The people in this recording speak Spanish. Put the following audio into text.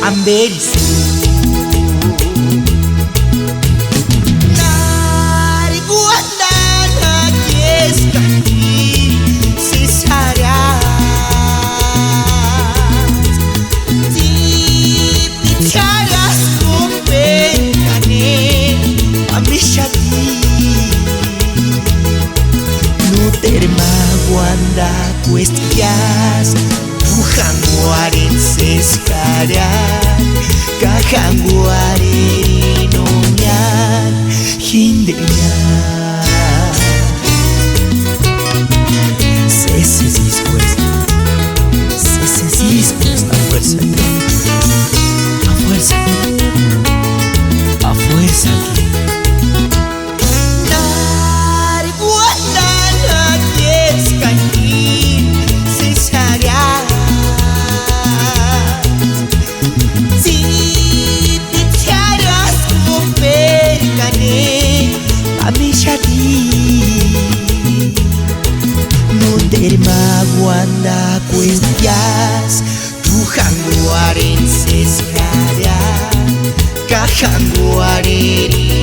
amberisu nari guandana kieskani sisarias di picharias kupenkane amishati no terma guanda cuestias Bujanguaren seskaran Kajanguaren nomian Hindenian Ceses dispues a fuerza A fuerza A fuerza Terma guanda cuestias Tujanguaren seskaran Kajanguaren